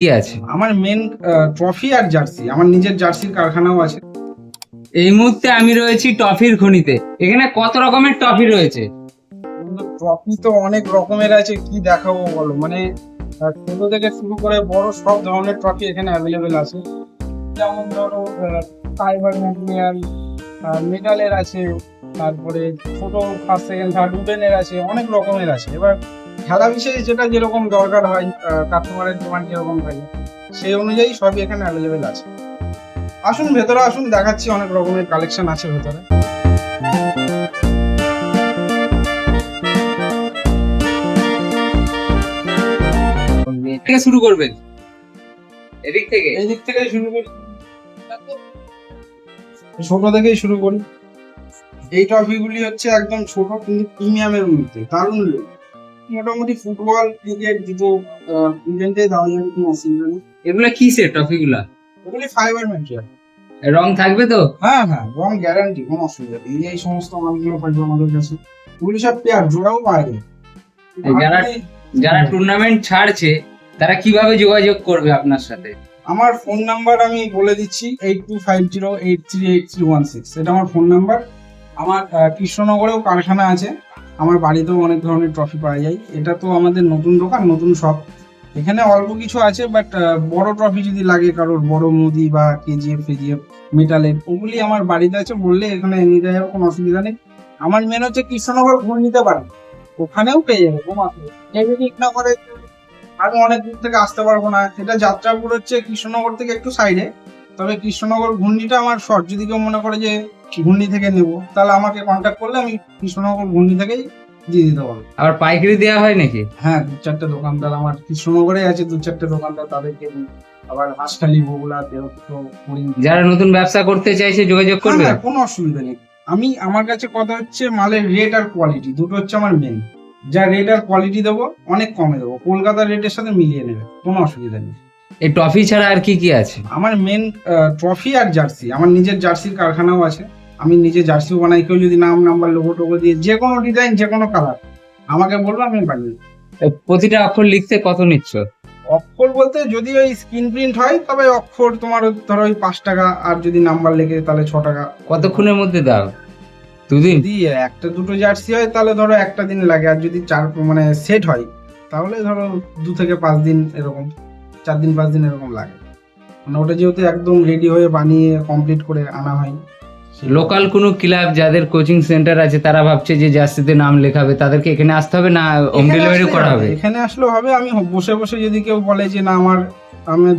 কি আছে? আমার মেন ট্রফি আর জার্সি, আমার নিজের জার্সির কারখানাও আছে। এই মুহূর্তে আমি রয়েছি টফির খনিতে। এখানে কত রকমের টফি রয়েছে? ট্রফি তো অনেক রকমের আছে, কি দেখাবো বলো, মানে ছোট থেকে শুরু করে বড় সব ধরনের ট্রফি এখানে অ্যাভেলেবেল আছে। যেমন ধরো ফাইবার ম্যাটেরিয়াল, মেটালের আছে, তারপরে ছোট ফার্স্ট সেকেন্ড থার্ড উডেনের আছে, অনেক রকমের আছে। এবার খেলা বিশেষ যেটা যেরকম দরকার হয়, কাস্টমারের ডিমান্ড যেরকম থাকে সেই অনুযায়ী সবই এখানে অ্যাভেলেবেল আছে। আসুন ভেতরে আসুন, দেখাচ্ছি, অনেক রকমের কালেকশন আছে ভেতরে। থেকে শুরু করবেন? এদিক থেকে? এই দিক থেকেই শুরু করি, ছোট থেকেই শুরু করি। এই ট্রফিগুলি হচ্ছে একদম ছোট কিন্তু প্রিমিয়ামের মধ্যে, দারুণ লোক। মোটামুটি ফুটবল ক্রিকেট দুটো ইভেন্টে দেওয়া যাবে, কোনো অসুবিধা নেই। এগুলা কি সেট টফিগুলা? ওগুলি ফাইবার ম্যাটেরিয়াল। রং থাকবে তো? হ্যাঁ হ্যাঁ, রং গ্যারান্টি, কোনো অসুবিধা নেই। এই সমস্ত মালগুলো পাইবে আমাদের কাছে। ওগুলি সব পেয়ার, জোড়াও পাওয়া যায়। যারা টুর্নামেন্ট ছাড়ছে তারা কিভাবে যোগাযোগ করবে আপনার সাথে? আমার ফোন নাম্বার আমি বলে দিচ্ছি, 8250838316। এটা আমার ফোন নাম্বার। আমার কৃষ্ণনগরেও কারখানা আছে, আমার বাড়িতেও অনেক ধরনের ট্রফি পাওয়া যায়। এটা তো আমাদের নতুন দোকান, নতুন শপ। এখানে অল্প কিছু আছে, বাট বড় ট্রফি যদি লাগে কারোর, বড় মুদি বা কেজিএফ ফেজিএফ মেটালের, ওগুলি আমার বাড়িতে আছে, বললে এখানে নিতে যাবে, কোনো অসুবিধা নেই। আমার মেন হচ্ছে কৃষ্ণনগর ঘুরে নিতে পারেন, ওখানেও পেয়ে যাবে, কোনো অসুবিধা নেই। কৃষ্ণনগরে আমি অনেক দূর থেকে আসতে পারবো না, এটা যাত্রাপুর হচ্ছে কৃষ্ণনগর থেকে একটু সাইডে। তবে কৃষ্ণনগর ঘূর্ণিটা আমার শর্ট, যদি কেউ মনে করে যে ঘূর্ণি থেকে নেবো, তাহলে আমাকে কন্ট্যাক্ট করলে আমি কৃষ্ণনগর ঘূর্ণি থেকেই দিয়ে দিতে পারবো। আবার পাইকারি দেওয়া হয় নাকি? হ্যাঁ, 2-4টে দোকানদার আমার কৃষ্ণনগরে আছে, 2-4টে দোকানদার, তাদেরকে দিই। আবার হাঁসখালি, বগুলা, দেহতো, যারা নতুন ব্যবসা করতে চাইছে যোগাযোগ করবে, কোনো অসুবিধা নেই। আমার কাছে কথা হচ্ছে মালের রেট আর কোয়ালিটি, দুটো হচ্ছে আমার মেন। যা রেট আর কোয়ালিটি দেবো অনেক কমে দেবো, কলকাতার রেটের সাথে মিলিয়ে নেবে, কোনো অসুবিধা নেই। এই টফি ছাড়া আর কি কি আছে? আমার মেন ট্রফি আর জার্সি, আমার নিজের জার্সির কারখানাও আছে। আমি নিজে জার্সিও বানাই। কেউ যদি নাম নাম্বার লোগো টোগো দিয়ে যে কোনো ডিজাইন, যে কোনো কালার আমাকে বলবো, আমি বানিয়ে দেবো। প্রতিটা অক্ষর লিখতে কত নিচ্ছ? অক্ষর বলতে যদি ওই স্ক্রিন প্রিন্ট হয় তবে অক্ষর তোমার ধরো ওই 5 টাকা, আর যদি নাম্বার লেখে তাহলে 6 টাকা। কতক্ষণের মধ্যে দাও? দুদিন? যদি একটা দুটো জার্সি হয় তাহলে ধরো একটা দিন লাগে, আর যদি মানে সেট হয় তাহলে ধরো 2 থেকে 5 দিন, এরকম 4 দিন 5 দিন এরকম লাগে। মানে ওটা যেহেতু একদম রেডি হয়ে বানিয়ে কমপ্লিট করে আনা হয়। লোকাল কোনো ক্লাব যাদের কোচিং সেন্টার আছে তারা ভাবছে যে জার্সিতে নাম লেখাবে, তাদেরকে এখানে আসতে হবে না হোম ডেলিভারি করা হবে? এখানে আসলেও হবে। আমি বসে বসে যদি কেউ বলে যে না আমার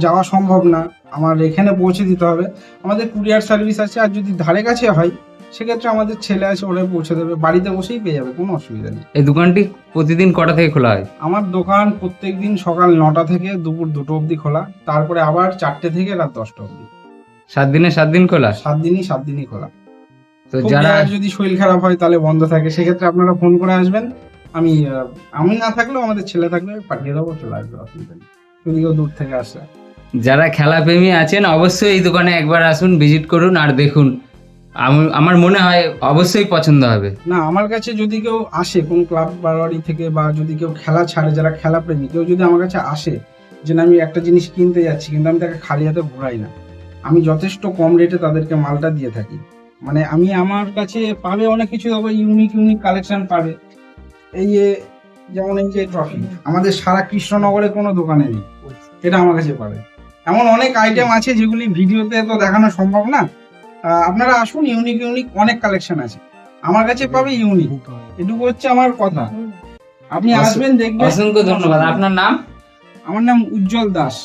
যাওয়া সম্ভব না, আমার এখানে পৌঁছে দিতে হবে, আমাদের কুরিয়ার সার্ভিস আছে। আর যদি ধারে কাছে হয় সেক্ষেত্রে আমাদের ছেলে আছে, ওরা পৌঁছে দেবে, বাড়িতে বসেই পেয়ে যাবে, কোনো অসুবিধা নেই। এই দোকানটি প্রতিদিন কটা থেকে খোলা হয়? আমার দোকান প্রত্যেকদিন সকাল 9টা থেকে দুপুর 2টো অবধি খোলা, তারপরে আবার 4টে থেকে রাত 10টা অবধি। 7 দিনে 7 দিন খোলা? 7 দিনই খোলা। তো যারা যদি শরীর খারাপ হয় তাহলে বন্ধ থাকে, সেক্ষেত্রে আপনারা ফোন করে আসবেন। আমি না থাকলেও আমাদের ছেলে থাকলে পাঠিয়ে দেবো, চলে আসবে, অসুবিধা নেই, যদি কেউ দূর থেকে আসে। যারা খেলাপ্রেমী আছেন অবশ্যই এই দোকানে একবার আসুন, ভিজিট করুন আর দেখুন। আমার মনে হয় অবশ্যই পছন্দ হবে। না, আমার কাছে যদি কেউ আসে কোন ক্লাব বাড়ি থেকে, বা যদি কেউ খেলা ছাড়ে, যারা খেলাপ্রেমী, কেউ যদি আমার কাছে আসে যে না আমি একটা জিনিস কিনতে যাচ্ছি, কিন্তু আমি তাকে খালি হাতে ঘোরাই না, আমি যথেষ্ট কম রেটে তাদেরকে মালটা দিয়ে থাকি। মানে আমার কাছে পাবে অনেক কিছু, তবে ইউনিক কালেকশন পাবে। এই যে যেমন এই যে ট্রফি, আমাদের সারা কৃষ্ণনগরে কোনো দোকানে নেই, এটা আমার কাছে পাবে। এমন অনেক আইটেম আছে যেগুলি ভিডিওতে তো দেখানো সম্ভব না। আপনারা আসুন, ইউনিক অনেক কালেকশন আছে আমার কাছে পাবে, ইউনিক। এটুকু হচ্ছে আমার কথা, আপনি আসবেন, দেখবেন। অসংখ্য ধন্যবাদ। আপনার নাম? আমার নাম উজ্জ্বল দাস।